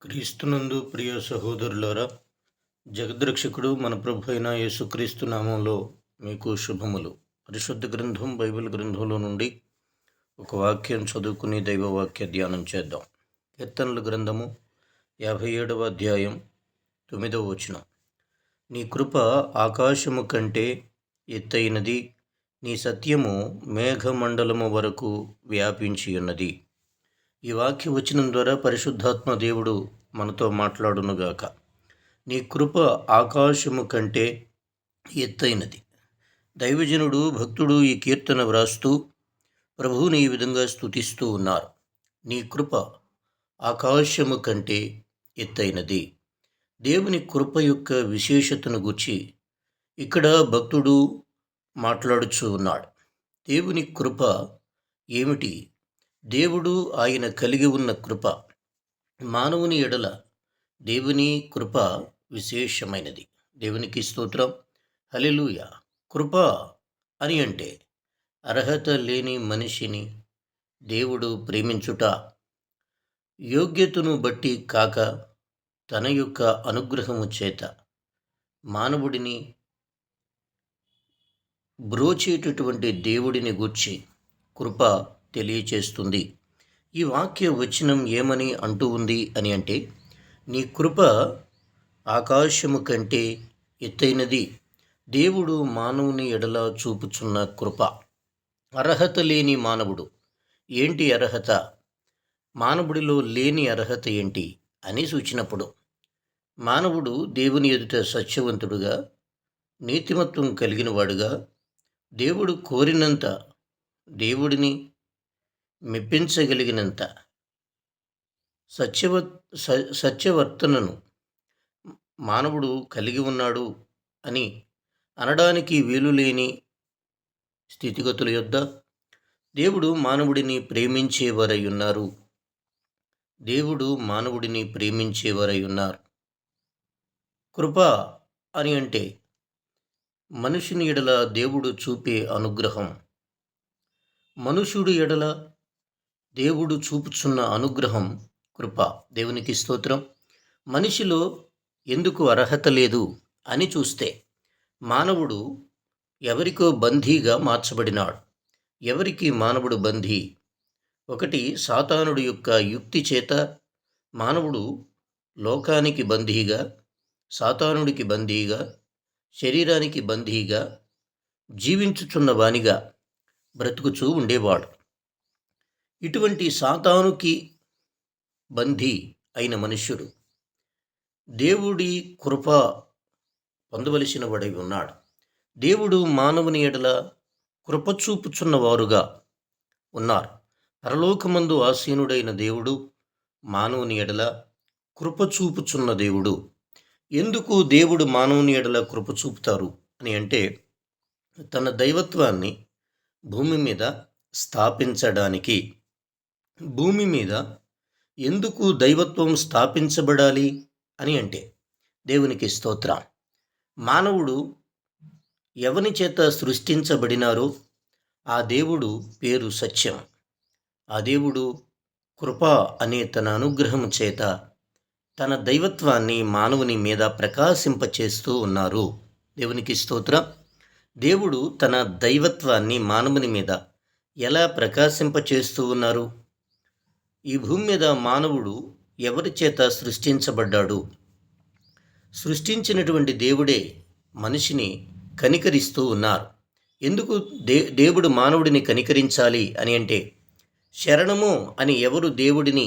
క్రీస్తునందు ప్రియ సహోదరులారా, జగద్రక్షకుడు మన ప్రభు అయిన యేసుక్రీస్తు నామంలో మీకు శుభములు. పరిశుద్ధ గ్రంథం బైబిల్ గ్రంథంలో నుండి ఒక వాక్యం చదువుకుని దైవవాక్య ధ్యానం చేద్దాం. కీర్తనల గ్రంథము 57వ అధ్యాయం 9వ వచనం. నీ కృప ఆకాశము కంటే ఎత్తైనది, నీ సత్యము మేఘమండలము వరకు వ్యాపించి ఉన్నది. ఈ వాక్య వచనం ద్వారా పరిశుద్ధాత్మ దేవుడు మనతో మాట్లాడునుగాక. నీ కృప ఆకాశము కంటే ఎత్తైనది. దైవజనుడు భక్తుడు ఈ కీర్తన వ్రాస్తూ ప్రభువుని ఈ విధంగా స్తుతిస్తూ ఉన్నారు. నీ కృప ఆకాశము కంటే ఎత్తైనది. దేవుని కృప యొక్క విశేషతను గురించి ఇక్కడ భక్తుడు మాట్లాడుచూ ఉన్నాడు. దేవుని కృప ఏమిటి? దేవుడు ఆయన కలిగి ఉన్న కృప, మానవుని ఎడల దేవుని కృప విశేషమైనది. దేవునికి స్తోత్రం. హల్లెలూయా. కృప అని అంటే అర్హత లేని మనిషిని దేవుడు ప్రేమించుట, యోగ్యతను బట్టి కాక తన యొక్క అనుగ్రహము చేత మానవుడిని బ్రోచేటటువంటి దేవుడిని గూర్చి కృప తెలియచేస్తుంది. ఈ వాక్య వచనం ఏమని అంటూ ఉంది అని అంటే, నీ కృప ఆకాశము కంటే ఎత్తైనది. దేవుడు మానవుని ఎడల చూపుచున్న కృప. అర్హత లేని మానవుడు. ఏంటి అర్హత? మానవుడిలో లేని అర్హత ఏంటి అని సూచినప్పుడు, మానవుడు దేవుని ఎదుట సత్యవంతుడుగా, నీతిమత్వం కలిగిన వాడుగా, దేవుడు కోరినంత, దేవుడిని మెప్పించగలిగినంత సత్యవర్తనను మానవుడు కలిగి ఉన్నాడు అని అనడానికి వీలులేని స్థితిగతుల యొద్ద దేవుడు మానవుడిని ప్రేమించేవారై ఉన్నారు. దేవుడు మానవుడిని ప్రేమించేవారై ఉన్నారు. కృప అని అంటే మనుషుని ఎడల దేవుడు చూపే అనుగ్రహం. మనుషుడి ఎడల దేవుడు చూపుచున్న అనుగ్రహం కృప. దేవునికి స్తోత్రం. మనిషిలో ఎందుకు అర్హత లేదు అని చూస్తే, మానవుడు ఎవరికో బందీగా మార్చబడినాడు. ఎవరికి మానవుడు బందీ? ఒకటి, సాతానుడి యొక్క యుక్తి చేత మానవుడు లోకానికి బందీగా, సాతానుడికి బందీగా, శరీరానికి బందీగా, జీవించుచున్న వానిగా బ్రతుకుచూ ఉండేవాడు. ఇటువంటి సాతానుకి బందీ అయిన మనుష్యుడు దేవుడి కృప పొందవలసిన వాడై ఉన్నాడు. దేవుడు మానవుని ఎడల కృప చూపుచున్న వారుగా ఉన్నారు. పరలోకమందు ఆసీనుడైన దేవుడు మానవుని ఎడల కృప చూపుచున్న దేవుడు. ఎందుకు దేవుడు మానవుని ఎడల కృప చూపుతారు అని అంటే, తన దైవత్వాన్ని భూమి మీద స్థాపించడానికి. భూమి మీద ఎందుకు దైవత్వం స్థాపించబడాలి అని అంటే, దేవునికి స్తోత్రం, మానవుడు ఎవని చేత సృష్టించబడినారో ఆ దేవుడు పేరు సత్యం. ఆ దేవుడు కృప అనే తన అనుగ్రహం చేత తన దైవత్వాన్ని మానవుని మీద ప్రకాశింపచేస్తూ ఉన్నారు. దేవునికి స్తోత్రం. దేవుడు తన దైవత్వాన్ని మానవుని మీద ఎలా ప్రకాశింపచేస్తూ ఉన్నారు? ఈ భూమి మీద మానవుడు ఎవరి చేత సృష్టించబడ్డాడు? సృష్టించినటువంటి దేవుడే మనిషిని కనికరిస్తూ ఉన్నారు. ఎందుకు దేవుడు మానవుడిని కనికరించాలి అని అంటే, శరణము అని ఎవరు దేవుడిని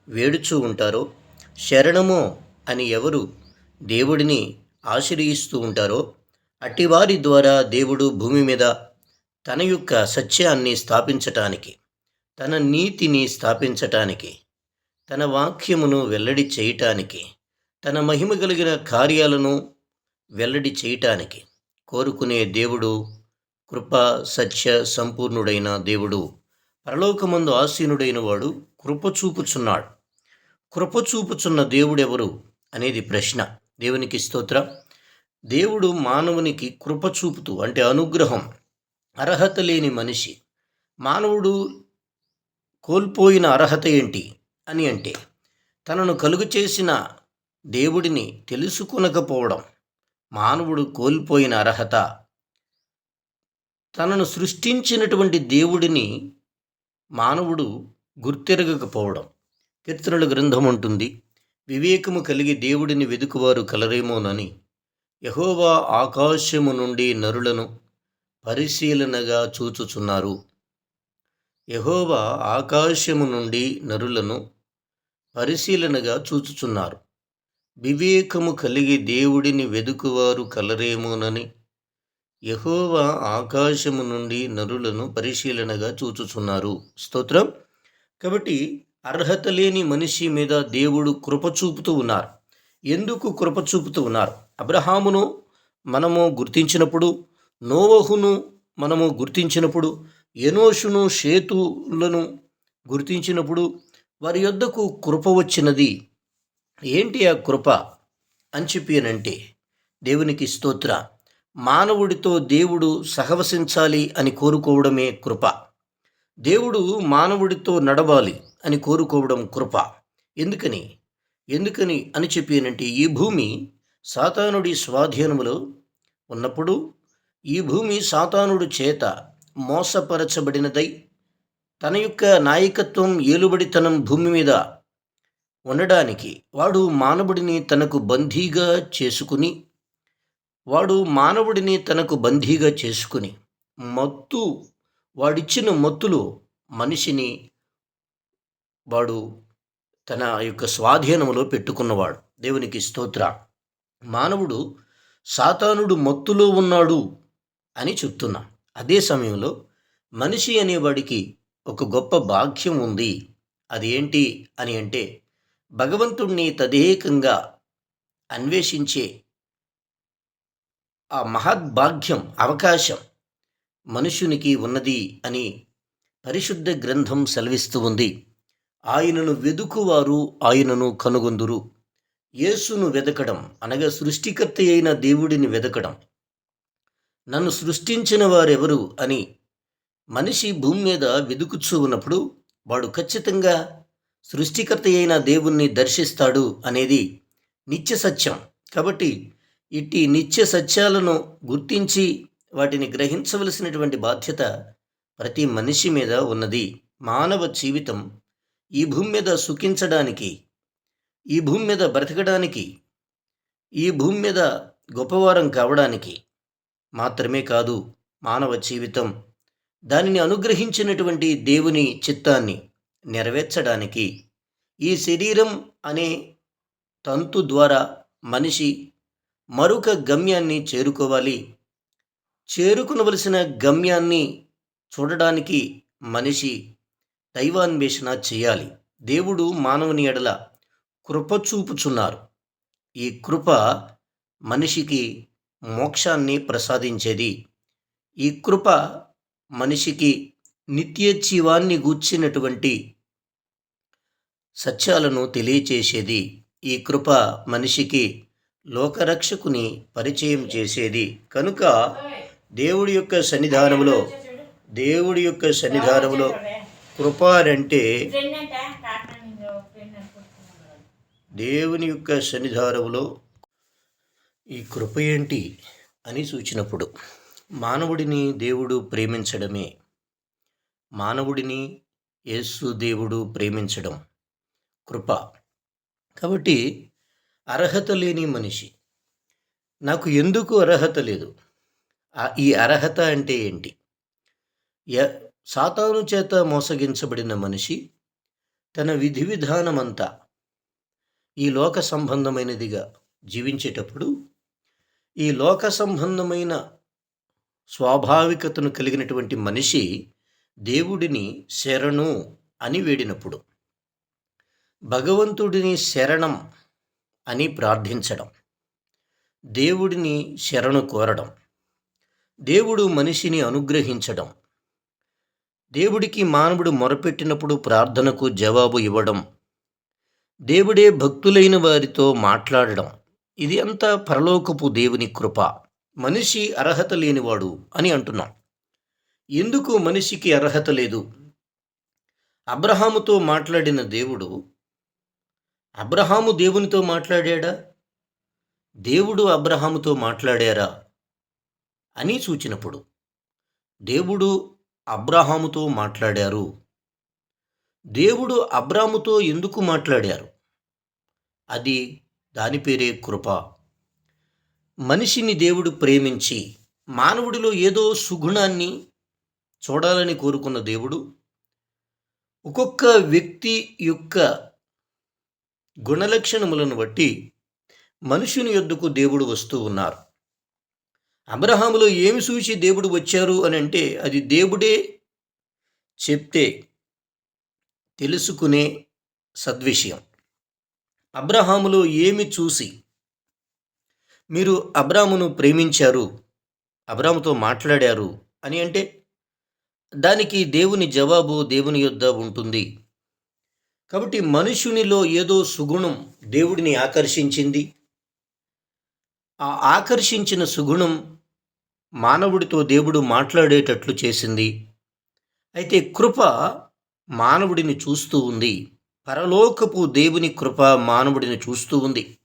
వేడుచూ ఉంటారో, శరణము అని ఎవరు దేవుడిని ఆశ్రయిస్తూ ఉంటారో, అటివారి ద్వారా దేవుడు భూమి మీద తన యొక్క సత్యాన్ని స్థాపించటానికి, తన నీతిని స్థాపించటానికి, తన వాక్యమును వెల్లడి చేయటానికి, తన మహిమ కలిగిన కార్యాలను వెల్లడి చేయటానికి కోరుకునే దేవుడు కృప, సత్య సంపూర్ణుడైన దేవుడు. పరలోకమందు ఆసీనుడైన వాడు కృప చూపుచున్నాడు. కృప చూపుచున్న దేవుడెవరు అనేది ప్రశ్న. దేవునికి స్తోత్రం. దేవుడు మానవునికి కృప చూపుతూ, అంటే అనుగ్రహం, అర్హత లేని మనిషి, మానవుడు కోల్పోయిన అర్హత ఏంటి అని అంటే, తనను కలుగు చేసిన దేవుడిని తెలుసుకొనకపోవడం, మానవుడు కోల్పోయిన అర్హత, తనను సృష్టించినటువంటి దేవుడిని మానవుడు గుర్తెరగకపోవడం. కీర్తనల గ్రంథం అంటుంది, వివేకము కలిగి దేవుడిని వెదుకువారు కలరేమోనని. యెహోవా ఆకాశము నుండి నరులను పరిశీలనగా చూచుచున్నారు. యెహోవా ఆకాశము నుండి నరులను పరిశీలనగా చూచుచున్నారు. వివేకము కలిగి దేవుడిని వెదుకువారు కలరేమోనని. యెహోవా ఆకాశము నుండి నరులను పరిశీలనగా చూచుచున్నారు. స్తోత్రం. కాబట్టి అర్హత లేని మనిషి మీద దేవుడు కృప చూపుతూ ఉన్నారు. ఎందుకు కృప చూపుతూ ఉన్నారు? అబ్రహామును మనము గుర్తించినప్పుడు, నోవహును మనము గుర్తించినప్పుడు, ఎనోషును, షేతులను గుర్తించినప్పుడు వారి యొద్దకు కృప వచ్చినది. ఏంటి ఆ కృప అని చెప్పానంటే, దేవునికి స్తోత్ర, మానవుడితో దేవుడు సహవసించాలి అని కోరుకోవడమే కృప. దేవుడు మానవుడితో నడవాలి అని కోరుకోవడం కృప. ఎందుకని అని చెప్పానంటే, ఈ భూమి సాతానుడి స్వాధీనములో ఉన్నప్పుడు, ఈ భూమి సాతానుడు చేత మోసపరచబడినదై, తన యొక్క నాయకత్వం, ఏలుబడితనం భూమి మీద ఉండడానికి వాడు మానవుడిని తనకు బందీగా చేసుకుని మత్తు, వాడిచ్చిన మత్తులో మనిషిని వాడు తన యొక్క స్వాధీనంలో పెట్టుకున్నవాడు. దేవునికి స్తోత్ర. మానవుడు సాతానుడు మత్తులో ఉన్నాడు అని చెప్తున్నా. అదే సమయంలో మనిషి అనేవాడికి ఒక గొప్ప భాగ్యం ఉంది. అది ఏంటి అని అంటే, భగవంతుణ్ణి తదేకంగా అన్వేషించే ఆ మహద్భాగ్యం, అవకాశం మనుషునికి ఉన్నది అని పరిశుద్ధ గ్రంథం సెలవిస్తూ ఉంది. ఆయనను వెదుకువారు ఆయనను కనుగొందురు. యేసును వెదకడం అనగా సృష్టికర్త అయిన దేవుడిని వెదకడం. నన్ను సృష్టించిన వారెవరు అని మనిషి భూమి మీద వెదుకుచూ ఉన్నప్పుడు వాడు ఖచ్చితంగా సృష్టికర్త అయిన దేవుణ్ణి దర్శిస్తాడు అనేది నిత్య సత్యం. కాబట్టి ఇట్టి నిత్య సత్యాలను గుర్తించి వాటిని గ్రహించవలసినటువంటి బాధ్యత ప్రతి మనిషి మీద ఉన్నది. మానవ జీవితం ఈ భూమి మీద సుఖించడానికి, ఈ భూమి మీద బ్రతకడానికి, ఈ భూమి మీద గొప్పవారం కావడానికి మాత్రమే కాదు. మానవ జీవితం దానిని అనుగ్రహించినటువంటి దేవుని చిత్తాన్ని నెరవేర్చడానికి, ఈ శరీరం అనే తంతు ద్వారా మనిషి మరొక గమ్యాన్ని చేరుకోవాలి. చేరుకునవలసిన గమ్యాన్ని చూడడానికి మనిషి దైవాన్వేషణ చేయాలి. దేవుడు మానవుని ఎడల కృప చూపుచున్నారు. ఈ కృప మనిషికి మోక్షాన్ని ప్రసాదించేది. ఈ కృప మనిషికి నిత్య జీవాన్ని గూర్చినటువంటి సత్యాలను తెలియచేసేది. ఈ కృప మనిషికి లోకరక్షకుని పరిచయం చేసేది. కనుక దేవుడి యొక్క సన్నిధానములో కృప అంటే, దేవుని యొక్క సన్నిధానములో ఈ కృప ఏంటి అని సూచినప్పుడు, మానవుడిని దేవుడు ప్రేమించడమే. మానవుడిని యేసు దేవుడు ప్రేమించడం కృప. కాబట్టి అర్హత లేని మనిషి, నాకు ఎందుకు అర్హత లేదు? ఈ అర్హత అంటే ఏంటి? సాతాను చేత మోసగించబడిన మనిషి తన విధి విధానమంతా ఈ లోక సంబంధమైనదిగా జీవించేటప్పుడు, ఈ లోక సంబంధమైన స్వాభావికతను కలిగినటువంటి మనిషి దేవుడిని శరణు అని వేడినప్పుడు, భగవంతుడిని శరణం అని ప్రార్థించడం, దేవుడిని శరణు కోరడం, దేవుడు మనిషిని అనుగ్రహించడం, దేవుడికి మానవుడు మొరపెట్టినప్పుడు ప్రార్థనకు జవాబు ఇవ్వడం, దేవుడే భక్తులైన వారితో మాట్లాడడం, ఇది అంతా పరలోకపు దేవుని కృప. మనిషి అర్హత లేనివాడు అని అంటున్నాం. ఎందుకు మనిషికి అర్హత లేదు? అబ్రహాముతో మాట్లాడిన దేవుడు అబ్రహాము దేవునితో మాట్లాడాడా? దేవుడు అబ్రహాముతో మాట్లాడారా అని సూచినప్పుడు దేవుడు అబ్రహాముతో మాట్లాడారు. దేవుడు అబ్రాముతో ఎందుకు మాట్లాడారు? అది దాని పేరే కృప. మనిషిని దేవుడు ప్రేమించి మానవుడిలో ఏదో సుగుణాన్ని చూడాలని కోరుకున్న దేవుడు ఒక్కొక్క వ్యక్తి యొక్క గుణలక్షణములను బట్టి మనుషుని యొద్దకు దేవుడు వస్తూ ఉన్నారు. అబ్రహాములో ఏమి చూసి దేవుడు వచ్చారు అని అంటే అది దేవుడే చెప్తే తెలుసుకునే సద్విషయం. అబ్రహాములో ఏమి చూసి మీరు అబ్రామును ప్రేమించారు, అబ్రాముతో మాట్లాడారు అని అంటే దానికి దేవుని జవాబు దేవుని యొద్ద ఉంటుంది. కాబట్టి మనుషునిలో ఏదో సుగుణం దేవుడిని ఆకర్షించింది. ఆ ఆకర్షించిన సుగుణం మానవుడితో దేవుడు మాట్లాడేటట్లు చేసింది. అయితే కృప మానవుడిని చూస్తూ ఉంది. పరలోకపు దేవుని కృప మానవుడిని చూస్తూ ఉంది.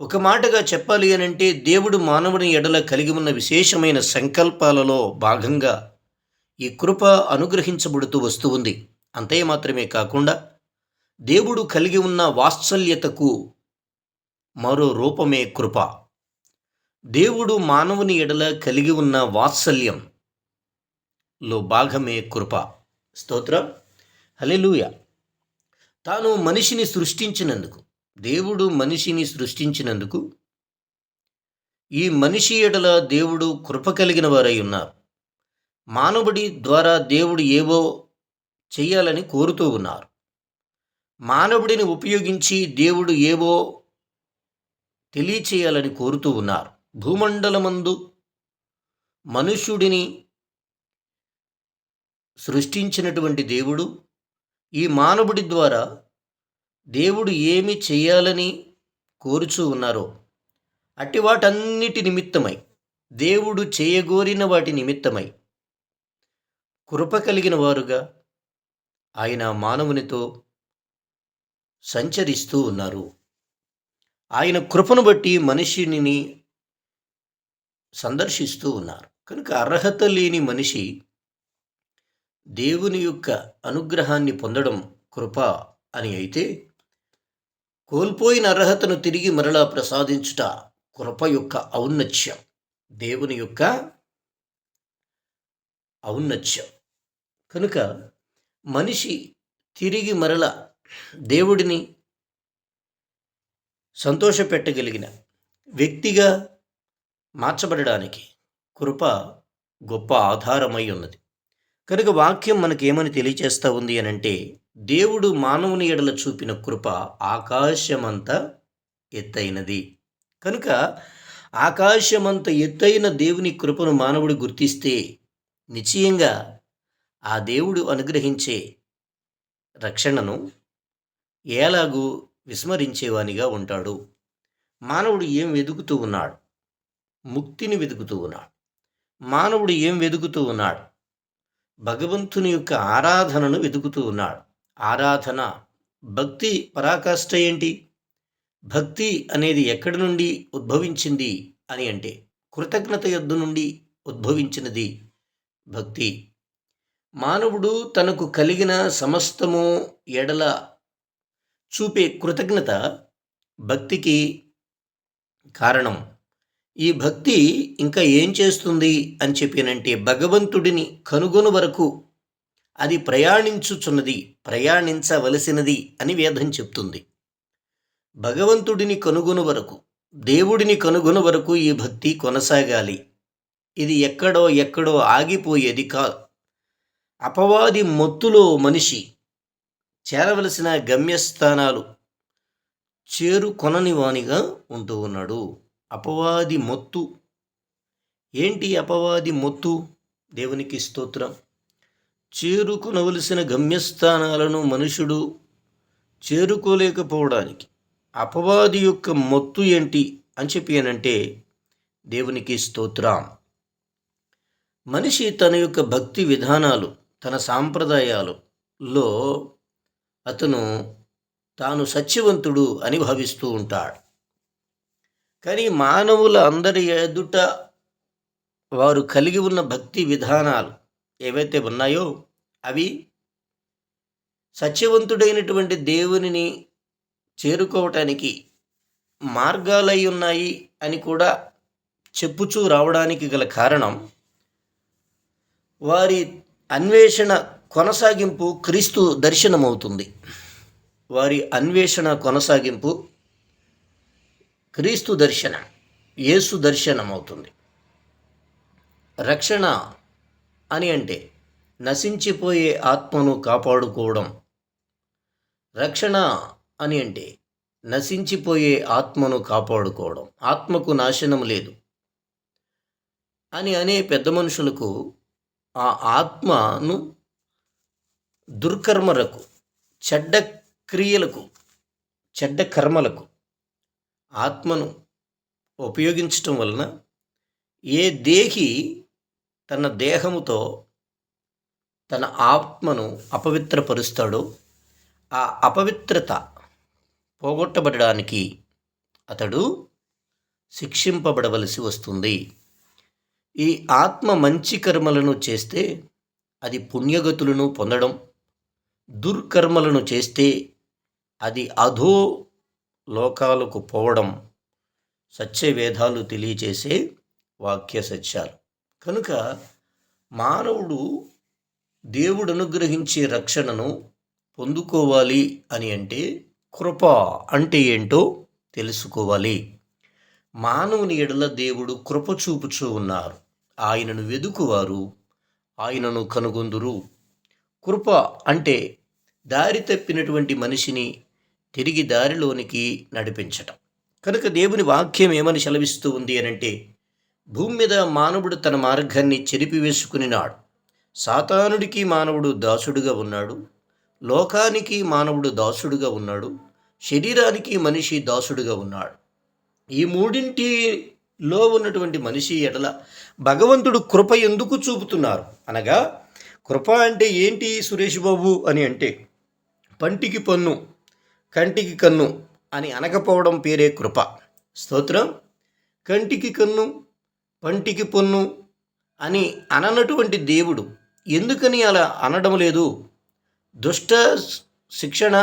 ఒక మాటగా చెప్పాలి అనంటే దేవుడు మానవుని ఎడల కలిగి ఉన్న విశేషమైన సంకల్పాలలో భాగంగా ఈ కృప అనుగ్రహించబడుతూ వస్తూ ఉంది. అంతే మాత్రమే కాకుండా దేవుడు కలిగి ఉన్న వాత్సల్యతకు మరో రూపమే కృప. దేవుడు మానవుని ఎడల కలిగి ఉన్న వాత్సల్యంలో భాగమే కృప. స్తోత్రం, హల్లెలూయా. తాను మనిషిని సృష్టించినందుకు, దేవుడు మనిషిని సృష్టించినందుకు ఈ మనిషి ఎడల దేవుడు కృప కలిగిన వారై ఉన్నారు. మానవుడి ద్వారా దేవుడు ఏవో చెయ్యాలని కోరుతూ ఉన్నారు. మానవుడిని ఉపయోగించి దేవుడు ఏవో తెలియచేయాలని కోరుతూ ఉన్నారు. భూమండలమందు మనుష్యుడిని సృష్టించినటువంటి దేవుడు ఈ మానవుడి ద్వారా దేవుడు ఏమి చేయాలని కోరుచూ ఉన్నారో అట్టి వాటన్నిటి నిమిత్తమై, దేవుడు చేయగోరిన వాటి నిమిత్తమై కృప కలిగిన వారుగా ఆయన మానవునితో సంచరిస్తూ ఉన్నారు. ఆయన కృపను బట్టి మనిషిని సందర్శిస్తూ ఉన్నారు. కనుక అర్హత లేని మనిషి దేవుని యొక్క అనుగ్రహాన్ని పొందడం కృప అని అయితే, కోల్పోయిన అర్హతను తిరిగి మరలా ప్రసాదించుట కృప యొక్క ఔన్నత్యం, దేవుని యొక్క ఔన్నత్యం. కనుక మనిషి తిరిగి మరల దేవుడిని సంతోషపెట్టగలిగిన వ్యక్తిగా మార్చబడడానికి కృప గొప్ప ఆధారమై ఉన్నది. కనుక వాక్యం మనకేమని తెలియచేస్తూ ఉంది అనంటే, దేవుడు మానవుని ఎడల చూపిన కృప ఆకాశమంత ఎత్తైనది. కనుక ఆకాశమంత ఎత్తైన దేవుని కృపను మానవుడు గుర్తిస్తే నిశ్చయంగా ఆ దేవుడు అనుగ్రహించే రక్షణను ఎలాగూ విస్మరించేవానిగా ఉంటాడు. మానవుడు ఏం వెతుకుతూ ఉన్నాడు? ముక్తిని వెతుకుతూ ఉన్నాడు. మానవుడు ఏం వెతుకుతూ ఉన్నాడు? భగవంతుని యొక్క ఆరాధనను వెతుకుతూ ఉన్నాడు. ఆరాధన, భక్తి పరాకాష్ఠ ఏంటి? భక్తి అనేది ఎక్కడి నుండి ఉద్భవించింది అని అంటే కృతజ్ఞత యొద్ద నుండి ఉద్భవించినది భక్తి. మానవుడు తనకు కలిగిన సమస్తము ఎడల చూపే కృతజ్ఞత భక్తికి కారణం. ఈ భక్తి ఇంకా ఏం చేస్తుంది అని చెప్పినంటే, భగవంతుడిని కనుగొను వరకు అది ప్రయాణించుచున్నది, ప్రయాణించవలసినది అని వేదం చెప్తుంది. భగవంతుడిని కనుగొను వరకు, దేవుడిని కనుగొను వరకు ఈ భక్తి కొనసాగాలి. ఇది ఎక్కడో ఆగిపోయేది కాదు. అపవాది మొత్తులో మనిషి చేరవలసిన గమ్యస్థానాలు చేరుకొనని వానిగా ఉంటూ ఉన్నాడు. అపవాది మొత్తు ఏంటి? అపవాది మొత్తు దేవునికి స్తోత్రం. చేరుకునవలసిన గమ్యస్థానాలను మనుషుడు చేరుకోలేకపోవడానికి అపవాది యొక్క మొత్తు ఏంటి అని చెప్పి అనంటే దేవునికి స్తోత్రం. మనిషి తన యొక్క భక్తి విధానాలు, తన సాంప్రదాయాలలో అతను తాను సత్యవంతుడు అని భావిస్తూ ఉంటాడు. కానీ మానవుల అందరి ఎదుట వారు కలిగి ఉన్న భక్తి విధానాలు ఏవైతే ఉన్నాయో అవి సత్యవంతుడైనటువంటి దేవునిని చేరుకోవటానికి మార్గాలై ఉన్నాయి అని కూడా చెప్పుచూ రావడానికి గల కారణం వారి అన్వేషణ కొనసాగింపు క్రీస్తు దర్శనమవుతుంది. వారి అన్వేషణ కొనసాగింపు క్రీస్తు దర్శనం, యేసు దర్శనం అవుతుంది. రక్షణ అని అంటే నశించిపోయే ఆత్మను కాపాడుకోవడం. రక్షణ అని అంటే నశించిపోయే ఆత్మను కాపాడుకోవడం. ఆత్మకు నాశనం లేదు అని అనే పెద్ద మనుషులకు ఆ ఆత్మను దుర్కర్మలకు, చెడ్డ క్రియలకు, చెడ్డ కర్మలకు ఆత్మను ఉపయోగించటం వలన ఏ దేహి తన దేహముతో తన ఆత్మను అపవిత్రపరుస్తాడో ఆ అపవిత్రత పోగొట్టబడడానికి అతడు శిక్షింపబడవలసి వస్తుంది. ఈ ఆత్మ మంచి కర్మలను చేస్తే అది పుణ్యగతులను పొందడం, దుర్కర్మలను చేస్తే అది అధో లోకాలకు పోవడం సత్యవేదాలు తెలియచేసే వాక్య సత్యాలు. కనుక మానవుడు దేవుడు అనుగ్రహించే రక్షణను పొందుకోవాలి అని అంటే కృప అంటే ఏంటో తెలుసుకోవాలి. మానవుని ఎడల దేవుడు కృప చూపుచూ ఉన్నారు. ఆయనను వెదుకువారు ఆయనను కనుగొందురు. కృప అంటే దారి తప్పినటువంటి మనిషిని తిరిగి దారిలోనికి నడిపించటం. కనుక దేవుని వాక్యం ఏమని సెలవిస్తూ ఉంది అనంటే, భూమి మీద మానవుడు తన మార్గాన్ని చెరిపివేసుకునినాడు. సాతానుడికి మానవుడు దాసుడుగా ఉన్నాడు. లోకానికి మానవుడు దాసుడుగా ఉన్నాడు. శరీరానికి మనిషి దాసుడుగా ఉన్నాడు. ఈ మూడింటిలో ఉన్నటువంటి మనిషి ఎడల భగవంతుడు కృప ఎందుకు చూపుతున్నారు అనగా, కృప అంటే ఏంటి సురేష్ బాబు అని అంటే, పంటికి పన్ను కంటికి కన్ను అని అనకపోవడం పేరే కృప. స్తోత్రం. కంటికి కన్ను పంటికి పన్ను అని అననటువంటి దేవుడు ఎందుకని అలా అనడం లేదు? దుష్ట శిక్షణ,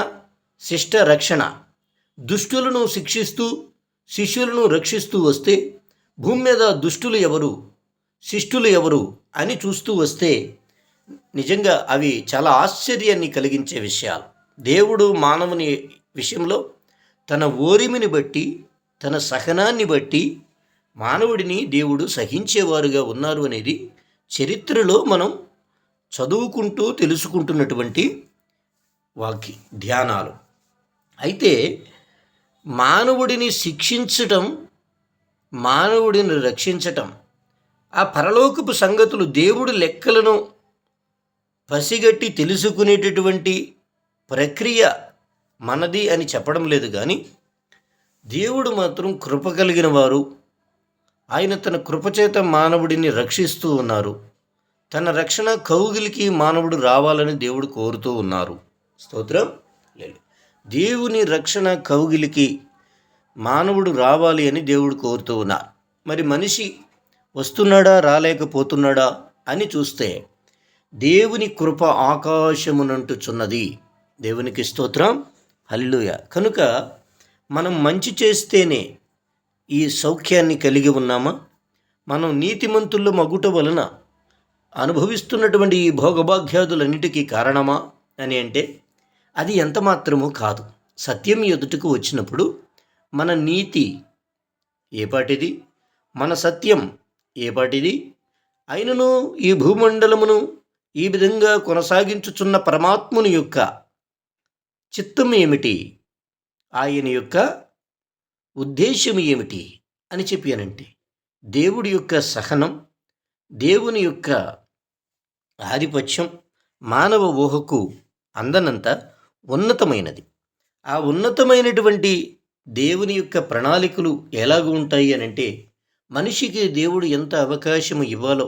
శిష్ట రక్షణ. దుష్టులను శిక్షిస్తూ శిష్యులను రక్షిస్తూ వస్తే భూమి మీద దుష్టులు ఎవరు, శిష్టులు ఎవరు అని చూస్తూ వస్తే నిజంగా అవి చాలా ఆశ్చర్యాన్ని కలిగించే విషయాలు. దేవుడు మానవుని విషయంలో తన ఓరిమిని బట్టి, తన సహనాన్ని బట్టి మానవుడిని దేవుడు సహించేవారుగా ఉన్నారు అనేది చరిత్రలో మనం చదువుకుంటూ తెలుసుకుంటున్నటువంటి ధ్యానాలు. అయితే మానవుడిని శిక్షించటం, మానవుడిని రక్షించటం, ఆ పరలోకపు సంగతులు దేవుడు లెక్కలను పసిగట్టి తెలుసుకునేటటువంటి ప్రక్రియ మనది అని చెప్పడం లేదు. కానీ దేవుడు మాత్రం కృప కలిగిన వారు. ఆయన తన కృపచేత మానవుడిని రక్షిస్తూ ఉన్నారు. తన రక్షణ కౌగిలికి మానవుడు రావాలని దేవుడు కోరుతూ ఉన్నారు. స్తోత్రం. లేదు, దేవుని రక్షణ కౌగిలికి మానవుడు రావాలి అని దేవుడు కోరుతూ ఉన్నారు. మరి మనిషి వస్తున్నాడా, రాలేకపోతున్నాడా అని చూస్తే దేవుని కృప ఆకాశమునంటుచున్నది. దేవునికి స్తోత్రం. హల్లెలూయా. కనుక మనం మంచి చేస్తేనే ఈ సౌఖ్యాన్ని కలిగి ఉన్నామా? మనం నీతిమంతుల్లో మగుట వలన అనుభవిస్తున్నటువంటి ఈ భోగభాగ్యాదులన్నిటికీ కారణమా అని అంటే అది ఎంత మాత్రమూ కాదు. సత్యం ఎదుటకు వచ్చినప్పుడు మన నీతి ఏపాటిది, మన సత్యం ఏపాటిది అయినను ఈ భూమండలమును ఈ విధంగా కొనసాగించుచున్న పరమాత్ముని యొక్క చిత్తం ఏమిటి, ఆయన యొక్క ఉద్దేశం ఏమిటి అని చెప్పానంటే, దేవుడి యొక్క సహనం, దేవుని యొక్క ఆధిపత్యం మానవ ఊహకు అందనంత ఉన్నతమైనది. ఆ ఉన్నతమైనటువంటి దేవుని యొక్క ప్రణాళికలు ఎలాగ ఉంటాయి అని అంటే, మనిషికి దేవుడు ఎంత అవకాశం ఇవ్వాలో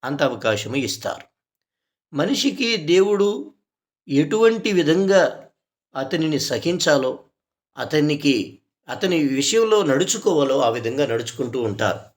అంత అవకాశం ఇస్తారు. మనిషికి దేవుడు ఎటువంటి విధంగా అతనిని సహించాలో, అతనికి అతని విషయంలో నడుచుకోవాలో ఆ విధంగా నడుచుకుంటూ ఉంటారు.